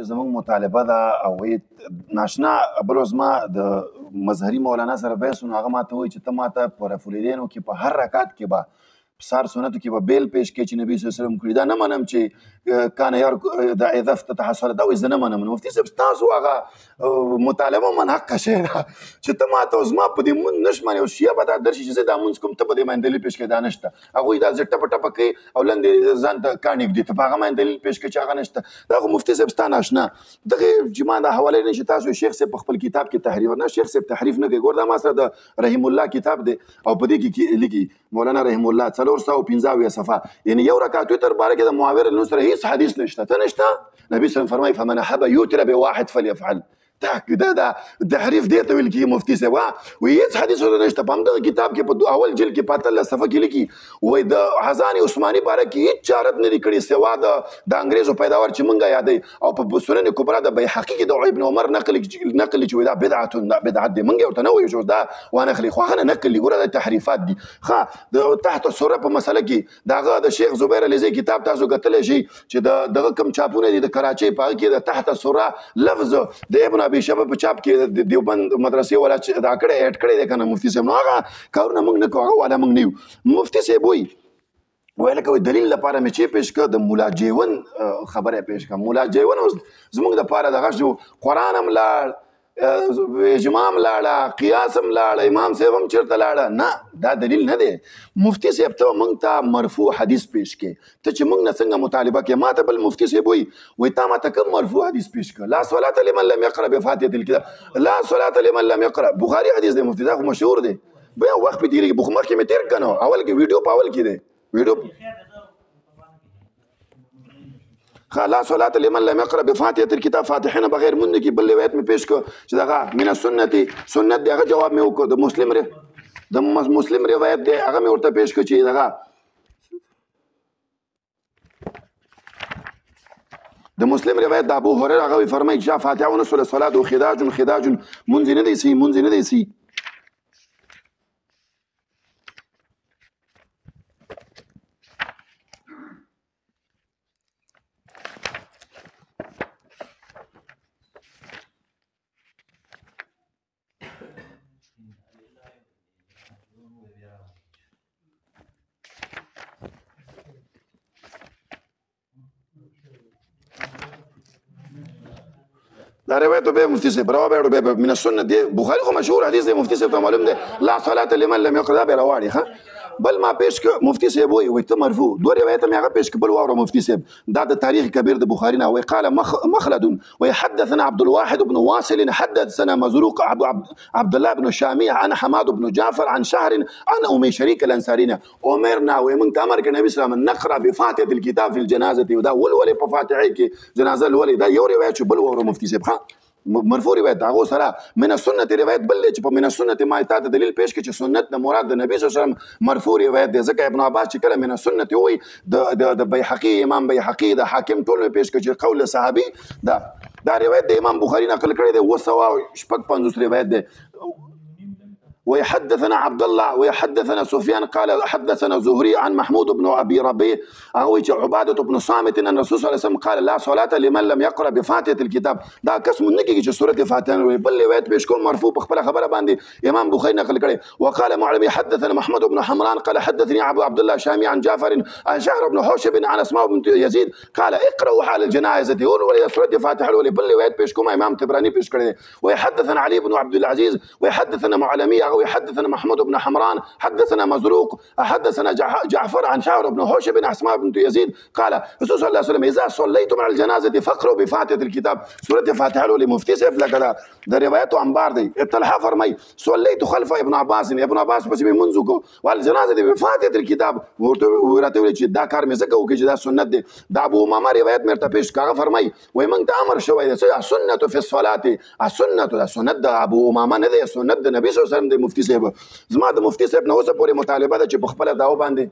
زموږ مطالبه ده او ناشنا بل ورځ ما د مظهري مولانا سره بحث و، هغه ماته وایي چې ته ماته په رفع الیدینو کې په هر رکعت کې به په سهار سنتو کې به بیل پیش کړي چې نبي صلی الله علیه وسلم کړي. دا نه منم چې کان دا اذا افتتح الصلاه، دا وایي زه نه منم. مفتي صاحب ستاسو هغه مطالبه منحقه شی ده چې ته ماته اوس ما په دې مونځ نه شمنې او شیعه به دا درشي چې زه دا مونځ کوم، ته په دې باندې دلیل پیش کړې، دا نشته. هغوی دا زه ټپه ټپه کوي او لاندې ځان ته کاڼي ږدي، ته په هغه باندې دلیل پیش کړې چې هغه نشته. دا خو مفتي صاحب ستا ناشنا دغه چې ما دا حواله نه چې تاسو شیخ صاحب په خپل کتاب کې تحریف نه، شیخ صاحب تحریف نه کوي. ګور دا ما سره د رحیم الله کتاب دی او په دې کې لیکي مولانا رحیم الله 415 صفحه، یعنی یو رکعت وتر باره کې د معاویه رضی الله عنه هیڅ حدیث نشته، ته نشته. نبی صلی الله علیه وسلم فرمایي فمن حب یوتر بواحد فليفعل. دا تحریف دی ته ویل کېږي مفتي صاحب. وایي هېڅ حدیث ورته نشته. په همدغه کتاب کې په اول جلد کې په 18 صفحه کې لیکي وایي د حضان عثماني باره کې هېڅ چارت نه دي کړي سوا د انګریزو پیداوار چې مونږ یادوي. او په سنن کبرا د بیحقي کې د ابن عمر نقل چې وایي دا بدعت دی، مونږ یې ورته نه وایو چې دا وانخلي، خو هغه نه نقل دي. ګوره دا تحریفات دي. ښه د تحت السره په مسله کې د هغه د شیخ زبیر علیزی کتاب تاسو کتلی شئ چې دغه کوم چاپونه دي د کراچۍ په هغه کې د تحت السره لفظ د ابن ابي شیبه په چاپ کې د دیوبند مدرسې والا چې دا کړی ایډ کړی دی که نه مفتي صاحب، نو هغه کارونه موږ نه کوو، هغه والا موږ نه یو. مفتي صاحب وایي لکه دلیل لپاره مې چې پیش کړه د ملا جیون خبره پیش کړه. ملا جیون اوس زموږ دپاره دغه شو، قرآن هم لاړ، اجماع هم لاړه، قیاس هم لاړه، امام صاحب هم چېرته لاړه. نه، دا دلیل نه دی. مفتي صاحب ته موږ ته مرفوع حدیث پیش کړي. ته چې موږ نه څنګه مطالبه کوې، ما ته بل مفتي صاحب وایي تا ما ته کوم مرفوع حدیث پیش کړه؟ لا صلاة لمن لم يقرأ بفاتحة الكتاب، لا صلاة لمن لم يقرأ. بخاري حدیث دی مفتي، دا خو مشهور دی. بیا وخت پې تېرېږي، مخکې مې تېر که نه، اول کې ویډیو په اول کې دی ویډیو لا صلاة لمن لم يقرأ بفاتحة الكتاب. فاتحه نه بغیر مونږ کې بل روایت مې پیش کړ چې دغه من السنت سنت دی، هغه جواب مې وکړ. د مسلم روایت دی، هغه مې ورته پیش کړ چې دغه د مسلم روایت د ابو هريره هغه فرمایي چې فاتحه ونصل صلاه او خداج منځ نه دی سي، منځ نه دی سي. دا روایت به مفتي صاحب راوړو به من السنه دی. بخاري خو مشهور حدیث دی، مفتي صاحب ته معلوم دی لا صلاه لمن لم يقرأ به راوړي. ښه بل ما پیش ک مفتي صاحب وایي ته مرفوع دوه روایت مې هغه پیش ک بل واوره مفتي صاحب. دا د تاریخ کبیر د بخاري نه وایي قال مخلد ويحدثنا عبد الواحد بن واصل حدثنا مزروق عبد الله بن شامي عن حماد بن جعفر عن شهر عن ام شريك الانصارينا امرنا ومن تامر ک نبی اسلام نقرا بفاتحه الكتاب في الجنازه. ودا ولولي په فاتحه کې جنازه الولي دا یو روایت بل واوره مفتي صاحب. مرفوع روایت هغه سره من السنت روایت بل چې په من السنت ما ته دلیل پیش کړي چې سنت نه مراد د نبی صلی الله علیه وسلم مرفوع روایت دی. ځکه ابن عباس چې کله من السنت وایي د بیحقي امام بیحقي د حاکم ټول پیش کړي چې قول صحابي دا روایت د امام بخاري نقل کړی دی. 256 روایت دی. ويحدثنا عبد الله ويحدثنا سفيان قال حدثنا زهري عن محمود بن ابي ربيع عباده بن صامت ان الرسول صلى الله عليه وسلم قال لا صلاه لمن لم يقرأ بفاتحه الكتاب. دا قسم نه کېږي چې سوره فاتحه بل روایت پیش کوم مرفوع په خپل خبره باندې امام بخاري نقل کړي. وقال معلمي حدثنا محمد بن حمران قال حدثني ابو عبد الله شامي عن جعفر عن شهر بن حوشب عن اسماء بنت يزيد قال اقرأوا حال الجنائز ولا سوره فاتحه ولا بل روایت پیش کوم امام طبراني پیش کړي. ويحدثنا علي بن عبد العزيز ويحدثنا معلمي ويحدثنا محمود بن حمران حدثنا مزروق حدثنا جعفر عن شهر بن حوشب بن اسماء بنت يزيد قال رسول الله صلى الله عليه وسلم اذا صليتم على الجنازه فاقرؤوا بفاتحه الكتاب. سوره فاتحه لمفتي صاحب لکه دا روایت انبار دی. طلحه فرمای صليت خلف ابن عباس پس مې منځ وکړو والجنازه بفاتحه الكتاب. ورته ویل چې دا کار مې ځکه وکړي چې دا سنت دی. دا ابو امامه روایت مې ورته پیش کړه، فرمای وای موږ ته امر شوی دی چې سنت فی الصلاه، السنت دا سنت د ابو امامه نه دی، سنت د نبی صلی الله علیه وسلم دی. مفتي صاحب زما د مفتي صاحب نه اوسه پورې مطالبه ده چې په خپله دعوه باندې